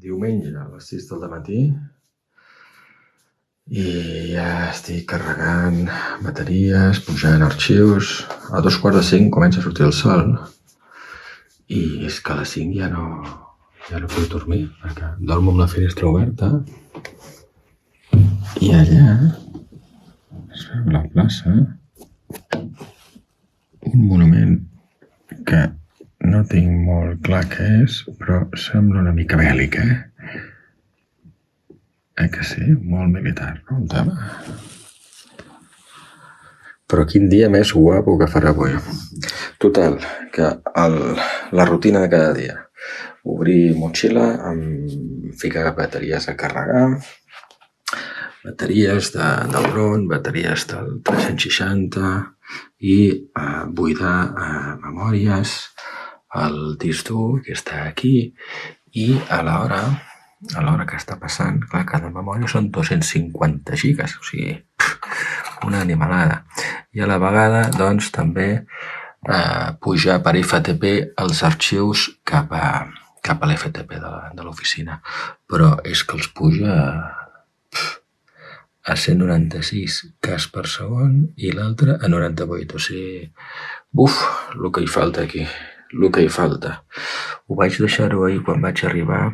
diumenge a les 6 del matí i ja estic carregant bateries, pujant arxius. A 4:45 comença a sortir el sol i és que a les 5 ja no puc dormir perquè dormo amb la finestra oberta i allà es veu la plaça un monument que no tinc molt clar què és, però sembla una mica bèl·lic, que sí? Molt militar, no? Un tema. Però quin dia més guapo que farà avui. Total, que la rutina de cada dia. Obrir motxilla, ficar bateries a carregar, bateries del Drone, bateries del 360 i buidar memòries, el disc dur que està aquí i a l'hora que està passant, clar, cada memòria són 250 gigas, o sigui, una animalada. I a la vegada, doncs, també pujar per FTP els arxius cap a l'FTP de l'oficina. Però és que els puja a 196 cas per segon i l'altre a 98, o sigui, el que hi falta aquí, el que hi falta. Ho vaig deixar-ho ahir quan vaig arribar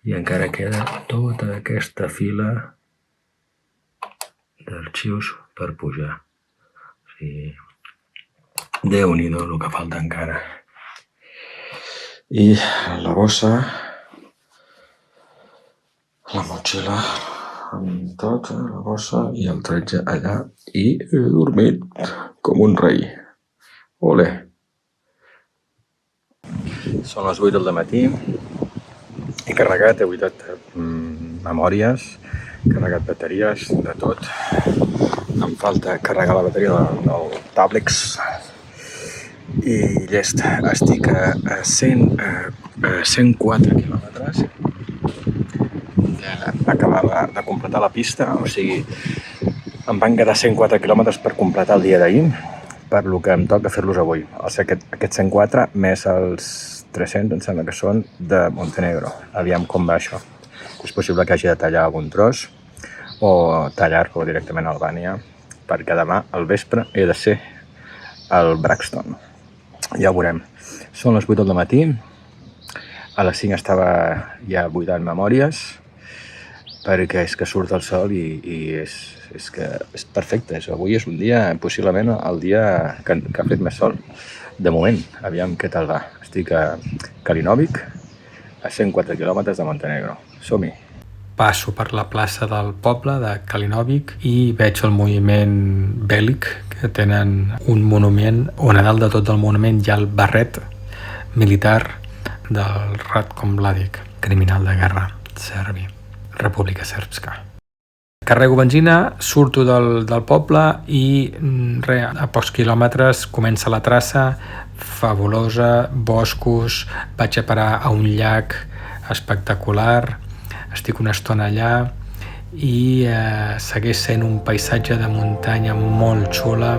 i encara queda tota aquesta fila d'arxius per pujar. O sigui, Déu-n'hi-do el que falta encara. I la bossa, la motxilla, amb tot, la bossa i el 13 allà i he dormit com un rei. Ole! Són les 8 del matí, he carregat, he buidat memòries, he carregat bateries, de tot. Em falta carregar la bateria del Tablex i llest. Estic a 104 quilòmetres d'acabar de completar la pista, o sigui, em van quedar 104 quilòmetres per completar el dia d'ahir, per lo que em toca fer-los avui. O sigui, aquests 104 més els 300, em sembla que són de Montenegro. Aviam com va això. És possible que hagi de tallar algun tros o tallar-lo directament a Albània, perquè demà al vespre he de ser al Braxton. Ja ho veurem. Són les 8 del matí. A les 5 estava ja buidant memòries, perquè és que surt el sol i és que és perfecte. Avui és un dia, possiblement el dia que ha fet més sol. De moment, aviam què tal va. Estic a Kalinovic, a 104 quilòmetres de Montenegro. Som-hi! Passo per la plaça del poble de Kalinovic i veig el moviment bèl·lic, que tenen un monument on a dalt de tot el monument hi ha el barret militar del Ratko Mladic, criminal de guerra serbi, República Srpska. Carrego benzina, surto del poble i a pocs quilòmetres comença la traça fabulosa, boscos, vaig a parar a un llac espectacular, estic una estona allà i segueix sent un paisatge de muntanya molt xula.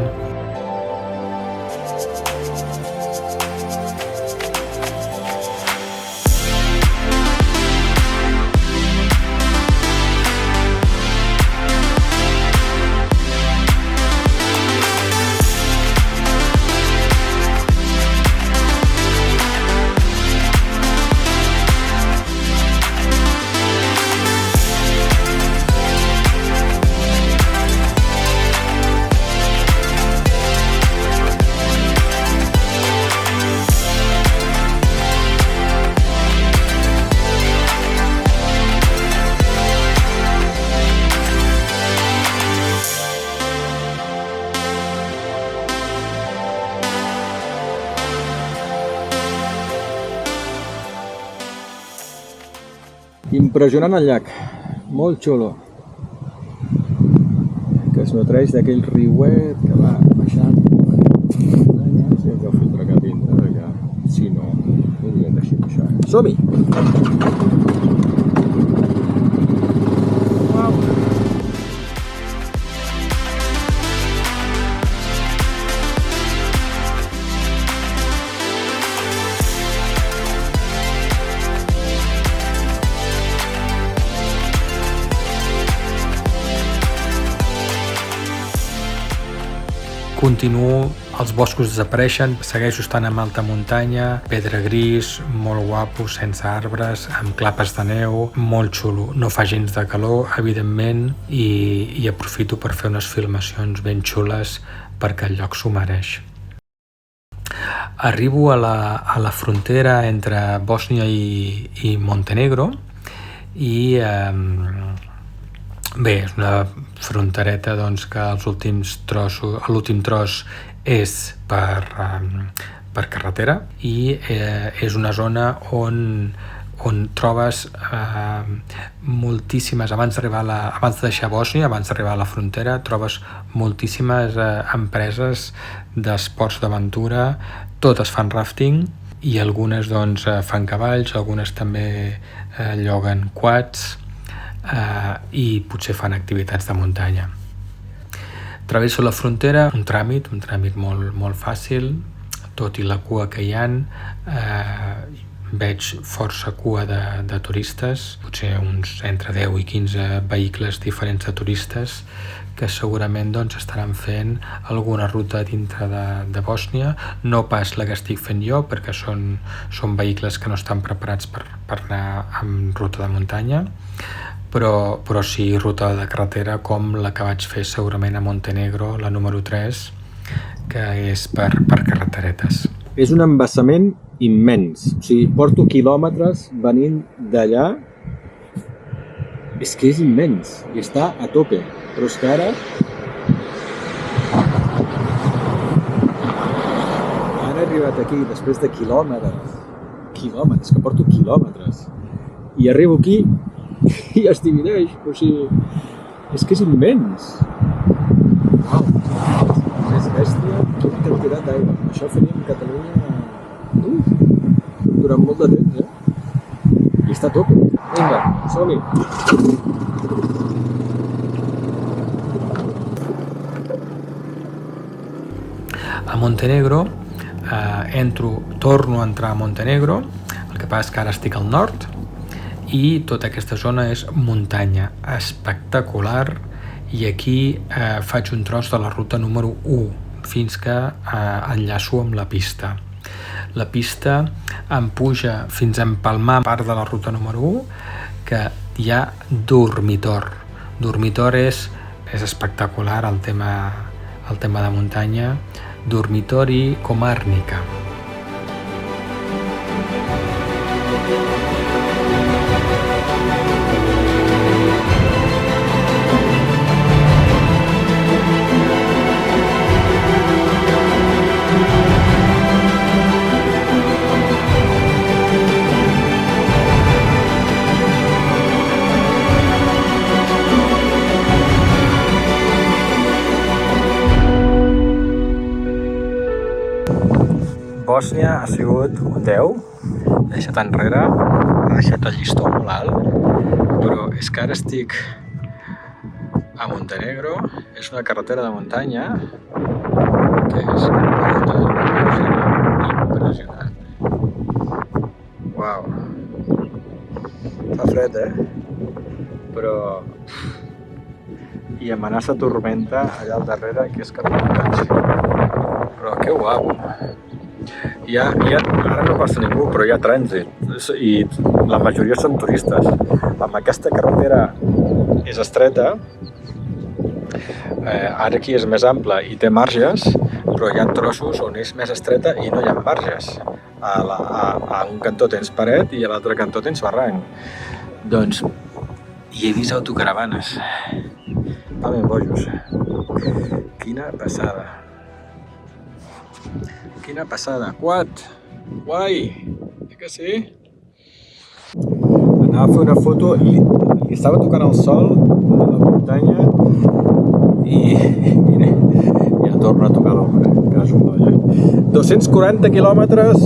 Impressionant el llac, molt xulo, que es nutreix d'aquell riuet que va baixant. Si és el filtre que pinta, perquè si no, ho hauríem deixat això. Som-hi! continuo, els boscos desapareixen, segueixo estant en alta muntanya, pedra gris, molt guapo, sense arbres, amb clapes de neu, molt xulo. No fa gens de calor, evidentment, i aprofito per fer unes filmacions ben xules perquè el lloc s'ho mereix. Arribo a la frontera entre Bòsnia i Montenegro i bé, és una frontereta doncs, que l'últim tros és per carretera i és una zona on trobes moltíssimes, abans de deixar Bòsnia, abans d'arribar a la frontera, trobes moltíssimes empreses d'esports d'aventura, totes fan rafting i algunes doncs, fan cavalls, algunes també lloguen quads, i potser fan activitats de muntanya. Travesso la frontera, un tràmit molt, molt fàcil, tot i la cua que hi ha, veig força cua de turistes, potser uns entre 10 i 15 vehicles diferents de turistes que segurament doncs, estaran fent alguna ruta dintre de Bòsnia, no pas la que estic fent jo, perquè són vehicles que no estan preparats per anar en ruta de muntanya, però sí ruta de carretera com la que vaig fer segurament a Montenegro, la número 3, que és per carreteretes. És un embassament immens, o sigui, porto quilòmetres venint d'allà, és que és immens i està a tope, però és que ara he arribat aquí després de quilòmetres, que porto quilòmetres, i arribo aquí i es divideix, o sigui, és que és immens. Uau, és bèstia, quina quantitat d'aigua. Això ho faríem a Catalunya durant molt de temps, I està a tope. Vinga, som-hi. A Montenegro torno a entrar a Montenegro, el que passa és que ara estic al nord, i tota aquesta zona és muntanya espectacular i aquí faig un tros de la ruta número 1 fins que enllaço amb la pista. La pista em puja fins a empalmar part de la ruta número 1 que hi ha dormitor. Dormitor és espectacular el tema de muntanya, dormitori Komárnica. Bòsnia ha sigut un 10, l'he deixat enrere, ha deixat el llistó molt alt, però és que ara estic a Montenegro, és una carretera de muntanya que és impressionant. Uau, fa fred, Però i amenaça tormenta allà al darrere, que és que no veig. Però que guapo. Ara no passa ningú, però hi ha trànsit i la majoria són turistes. Amb aquesta carretera és estreta, ara aquí és més ampla i té marges, però hi ha trossos on és més estreta i no hi ha marges. A un cantó tens paret i a l'altre cantó tens barranc. Doncs hi he vist autocaravanes. Pame bojos. Quina passada. Quina passada. Quad! Guai! Que sí? Anava a fer una foto i estava tocant el sol a la muntanya i ja torna a tocar l'ombra, que és un olla. 240 quilòmetres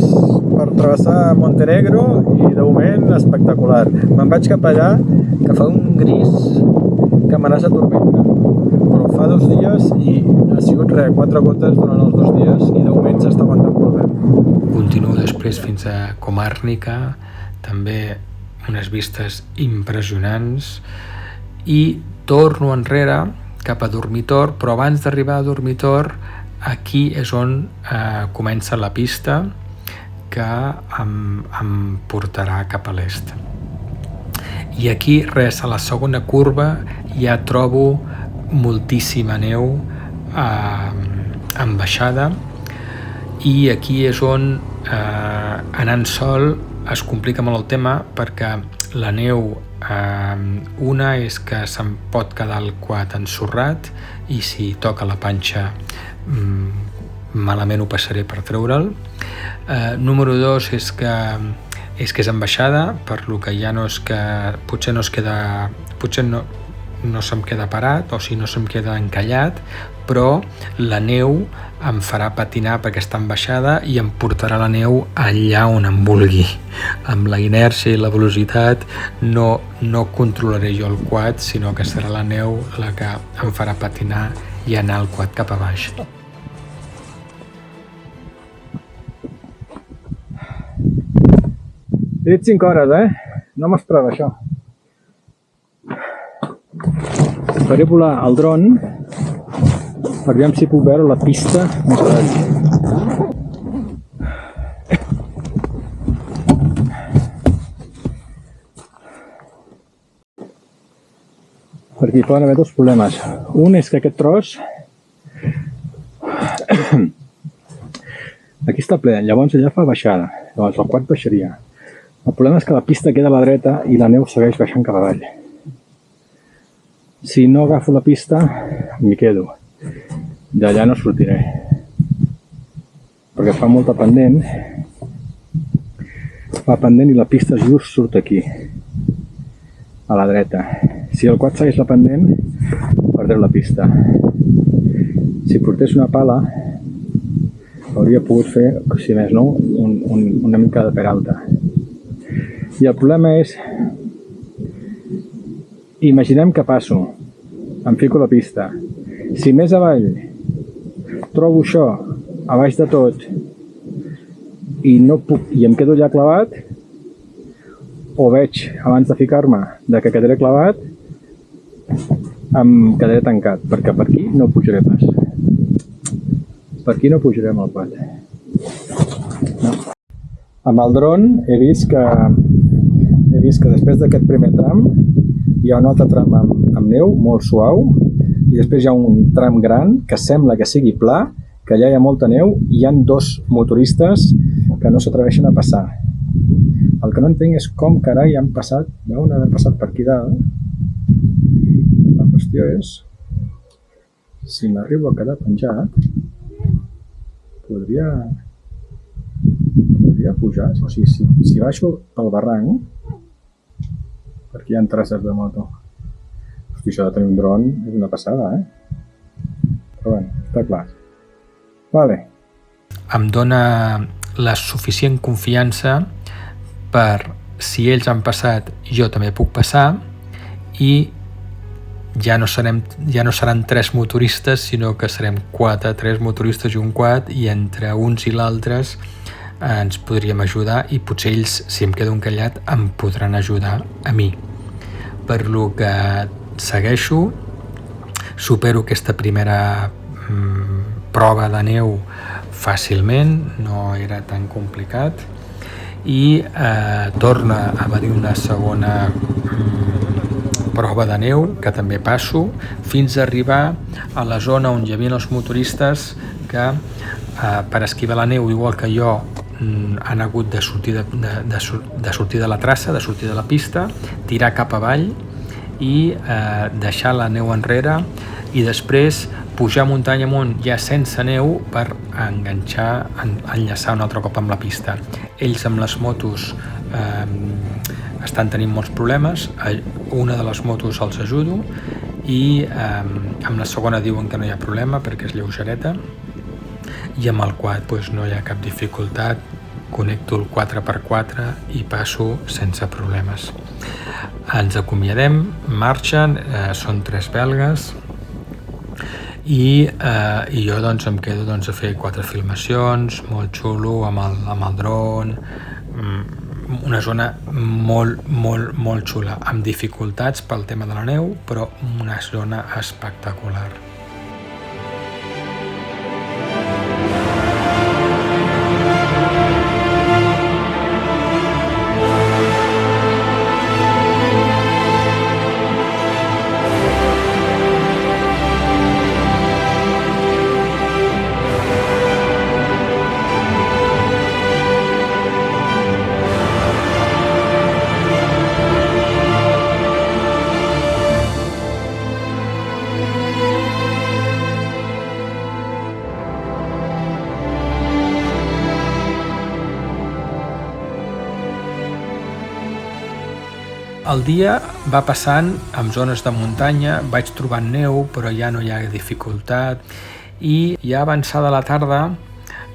per travessar Montenegro i de moment espectacular. Me'n vaig cap allà, que fa un gris que amenaça tormenta. Però fa 2 dies i ha sigut 4 gotes durant els 2 dies i de moment s'està aguantant molt bé. Continuo després fins a Komárnica, també unes vistes impressionants, i torno enrere cap a Dormitor, però abans d'arribar a Dormitor aquí és on comença la pista que em portarà cap a l'est. I aquí, res, a la segona curva ja trobo moltíssima neu en baixada, i aquí és on anant sol es complica molt el tema, perquè la neu, una és que se'm pot quedar el quad ensorrat, i si toca la panxa malament ho passaré per treure'l. Número 2 és que és en baixada, per lo que ja no és que potser no se'm queda parat, o si no se'm queda encallat, però la neu em farà patinar perquè està en baixada i em portarà la neu allà on em vulgui. Amb la inèrcia i la velocitat no controlaré jo el quad, sinó que serà la neu la que em farà patinar i anar el quad cap a baix. He dit 5 hores, No m'esperava això. Faré volar el dron per veure si puc veure la pista més a dalt. Per aquí poden haver dos problemes. Un és que aquest tros aquí està ple, llavors allà fa baixada, llavors el quad baixaria. El problema és que la pista queda a la dreta i la neu segueix baixant cap avall. Si no agafo la pista, m'hi quedo. D'allà no sortiré. Perquè fa molta pendent. Fa pendent i la pista just surt aquí, a la dreta. Si el quad segueix la pendent, perdré la pista. Si portés una pala, hauria pogut fer, si més no, una mica de peralta. I el problema és, imaginem que passo, em fico a la pista. Si més avall trobo això a baix de tot i no puc, i em quedo allà clavat, o veig abans de ficar-me de que quedaré clavat, em quedaré tancat, perquè per aquí no pujaré pas. Per aquí no pujaré amb el quad. No. Amb el dron he vist que després d'aquest primer tram hi ha un altre tram amb neu molt suau, i després hi ha un tram gran que sembla que sigui pla, que allà hi ha molta neu i hi ha dos motoristes que no s'atreveixen a passar. El que no entenc és com carai han passat, deuen haver passat per aquí dalt. La qüestió és, si m'arribo a quedar penjat, podria pujar, o sigui, si baixo pel barranc, perquè hi ha traces de moto. Hosti, això de tenir un dron és una passada, Però bueno, està clar. Vale. Em dona la suficient confiança per, si ells han passat, jo també puc passar, i ja no seran 3 motoristes, sinó que serem 3 motoristes i un quad, i entre uns i l'altres ens podríem ajudar, i potser ells, si em quedo encallat, em podran ajudar a mi. Per lo que segueixo, supero aquesta primera prova de neu fàcilment, no era tan complicat, i torna a venir una segona prova de neu, que també passo, fins a arribar a la zona on hi havia els motoristes que per esquivar la neu, igual que jo, han hagut de sortir de la traça, de sortir de la pista, tirar cap avall i deixar la neu enrere, i després pujar muntanya amunt ja sense neu per enllaçar un altre cop amb la pista. Ells amb les motos estan tenint molts problemes, una de les motos els ajudo, i amb la segona diuen que no hi ha problema perquè és lleugereta, i amb el quad no hi ha cap dificultat, connecto el 4x4 i passo sense problemes. Ens acomiadem, marxen, són 3 belgues, i jo em quedo a fer 4 filmacions, molt xulo, amb el dron, una zona molt xula, amb dificultats pel tema de la neu, però una zona espectacular. El dia va passant amb zones de muntanya, vaig trobant neu, però ja no hi ha dificultat, i ja avançada la tarda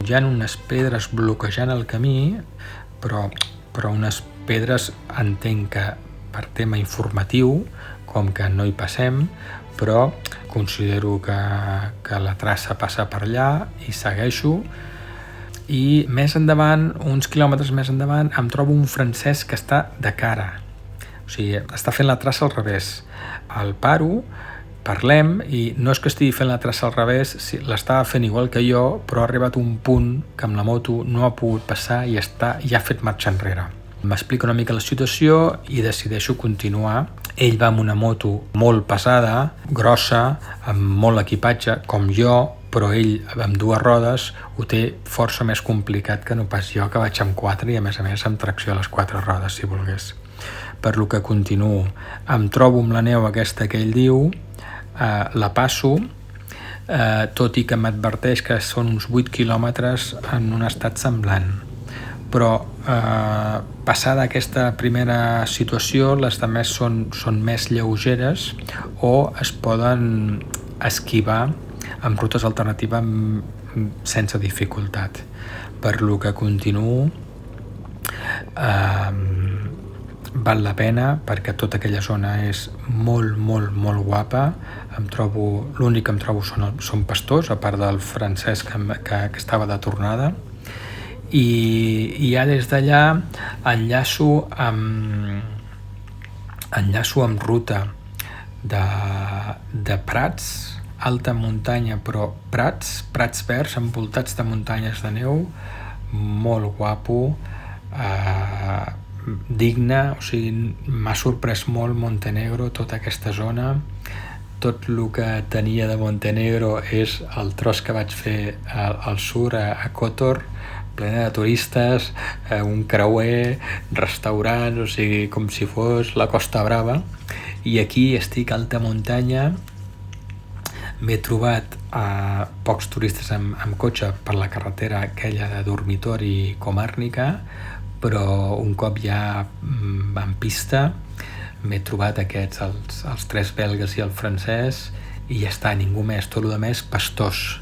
hi ha unes pedres bloquejant el camí, però unes pedres entenc que per tema informatiu, com que no hi passem, però considero que la traça passa per allà i segueixo. I més endavant, uns quilòmetres més endavant, em trobo un francès que està de cara. O sigui, està fent la traça al revés. El paro, parlem, i no és que estigui fent la traça al revés, l'estava fent igual que jo, però ha arribat un punt que amb la moto no ha pogut passar i ja ha fet marxa enrere. M'explica una mica la situació i decideixo continuar. Ell va amb una moto molt pesada, grossa, amb molt equipatge, com jo, però ell amb 2 rodes ho té força més complicat que no pas jo, que vaig amb 4 i a més amb tracció a les 4 rodes, si volgués. Per lo que continuo. Em trobo amb la neu aquesta que ell diu, la passo, tot i que m'adverteix que són uns 8 quilòmetres en un estat semblant. Però passada aquesta primera situació, les demés són més lleugeres o es poden esquivar amb rutes alternatives sense dificultat. Per lo que continuo, val la pena perquè tota aquella zona és molt, molt, molt guapa. L'únic que em trobo són pastors, a part del francès que estava de tornada, i ja des d'allà enllaço amb ruta de prats, alta muntanya, però prats verds envoltats de muntanyes de neu, molt guapo, digne. O sigui, m'ha sorprès molt Montenegro, tota aquesta zona. Tot el que tenia de Montenegro és el tros que vaig fer al sur, a Kotor, plena de turistes, un creuer, restaurants, o sigui, com si fos la Costa Brava. I aquí estic a alta muntanya. M'he trobat pocs turistes amb cotxe per la carretera aquella de dormitori Komárnica, però un cop ja en pista m'he trobat aquests, els 3 belgues i el francès, i ja està, ningú més, tot el més pastors.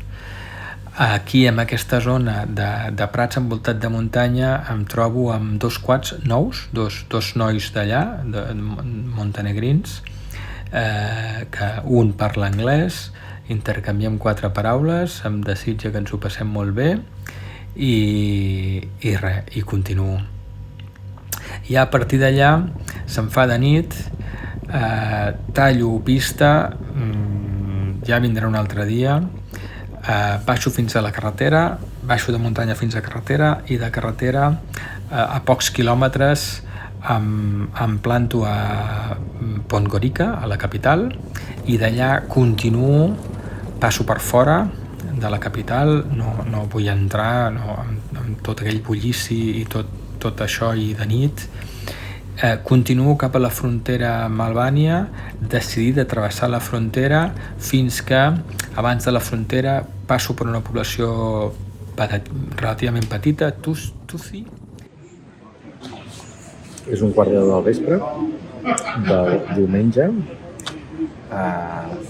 Aquí, en aquesta zona de prats envoltat de muntanya, em trobo amb 2 quads nous, dos nois d'allà, montenegrins, que un parla anglès, intercanviem 4 paraules, em desitja que ens ho passem molt bé, i continuo. I a partir d'allà se'n fa de nit, tallo pista, ja vindrà un altre dia, baixo fins a la carretera, baixo de muntanya fins a carretera, i de carretera a pocs quilòmetres em planto a Podgorica, a la capital, i d'allà continuo, passo per fora de la capital, no vull entrar amb tot aquell bullici i tot això, i de nit. Continuo cap a la frontera amb Albània, decidit de travessar la frontera fins que, abans de la frontera, passo per una població relativament petita, Tusi. És un quart de 10 del vespre del diumenge.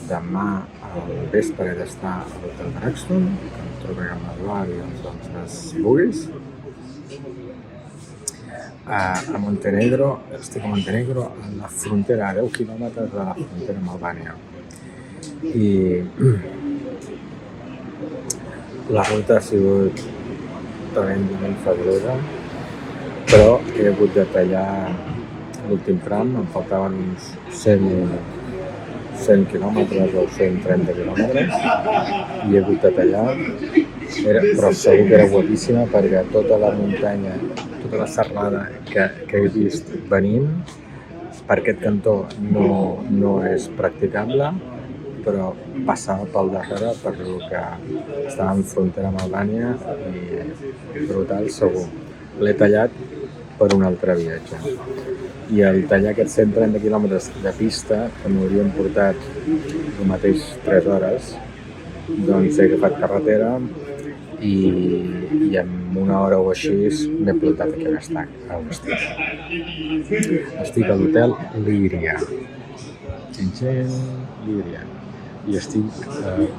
Demà al vespre he d'estar a l'Hotel Braxton, que em trobaré amb l'Eduard i els nostres buguis. A Montenegro, estic a Montenegro, a la frontera, a 10 quilòmetres de la frontera amb Albània. I la ruta ha sigut tremendament fabulosa, però he hagut de tallar l'últim tram, em faltaven uns 100 quilòmetres o 130 quilòmetres, i he hagut de tallar, però segur que era guapíssima perquè tota la muntanya, tota la serralada que he vist venint, per aquest cantó no és practicable, però passava pel darrere per lo que estava en frontera amb Albània, i brutal segur. L'he tallat per un altre viatge. I al tallar aquests 130 quilòmetres de pista, que m'haurien portat el mateix 3 hores, doncs he agafat carretera i en una hora o així m'he plantat aquí on estic. Estic a l'hotel Líria. Líria. I estic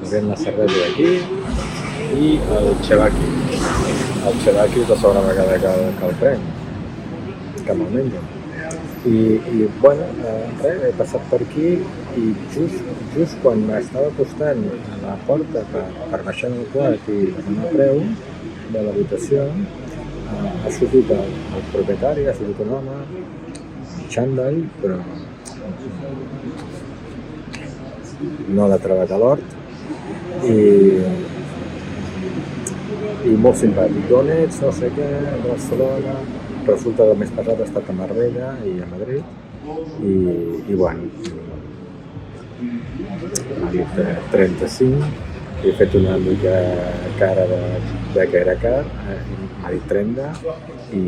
bevent la cervesa d'aquí i el Chevaki. El Chevaki és la segona vegada que el prenc, que me'l menjo. I bueno, res, he passat per aquí i just quan m'estava acostant a la porta per baixar el quart i demanar preu de l'habitació, ha sortit el propietari, ha sortit un home, xandall, però no l'ha trobat a l'hort, i molt simpàtic. D'on ets? No sé què, a Barcelona. Resulta que el mes passat he estat a Marbella i a Madrid i bueno, m'ha dit 35, he fet una mica cara de que era car, m'ha dit 30 i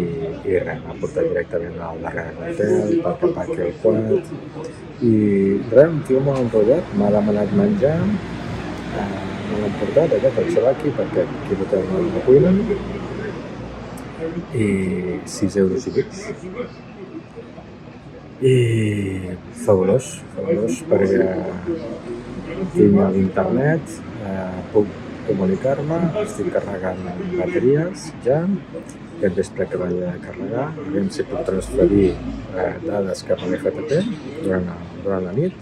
res, m'ha portat directament al darrere de l'hotel perquè paqui el quart i res, un tio molt enrotllat, m'ha demanat menjar, me l'han portat aquest, el Chevaki, perquè aquí l'hotel no el cuinen, i 6 euros i mig. I fabulós perquè tinc l'internet, puc comunicar-me, estic carregant bateries ja, aquest vespre que vaig a carregar, aviam si puc transferir dades cap a l'FTP durant la nit,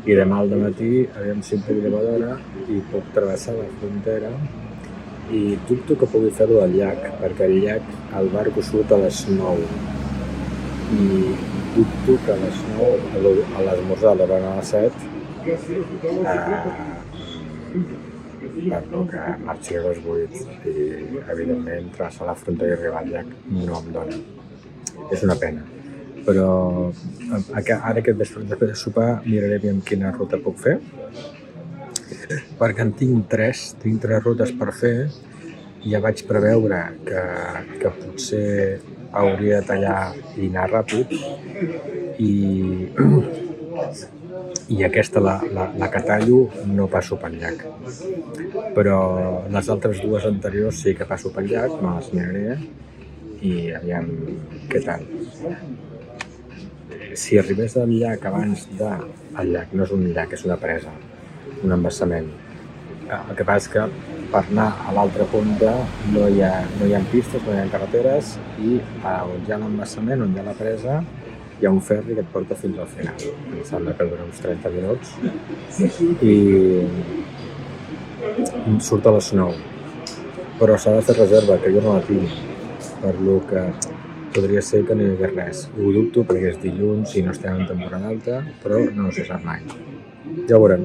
i demà al matí aviam si em puc llevar d'hora i puc travessar la frontera. I dubto que pugui fer-ho al llac, perquè al llac el barco surt a les 9 i dubto que a les 9 a l'esmorzar l'hora a les 7 que marxi a les 8 i evidentment travessar la frontera i arribar al llac no em dona. És una pena, però ara aquest vespre després de sopar miraré bé quina ruta puc fer, perquè en tinc tres rutes per fer. Ja vaig preveure que potser hauria de tallar i anar ràpid i aquesta, la que tallo, no passo pel llac, però les altres dues anteriors sí que passo pel llac, me les miraré i aviam què tal. Si arribés al llac abans el llac no és un llac, és una presa, un embassament. El que passa és que per anar a l'altra punta no hi ha pistes, no hi ha carreteres i on hi ha l'embassament, on hi ha la presa, hi ha un ferri que et porta fins al final. Em sembla que dura uns 30 minuts i surt a les 9. Però s'ha de fer reserva, que jo no la tinc, per lo que podria ser que no hi hagués res. Ho dubto perquè és dilluns i no estem en temporada alta, però no se sap mai. Ja ho veurem.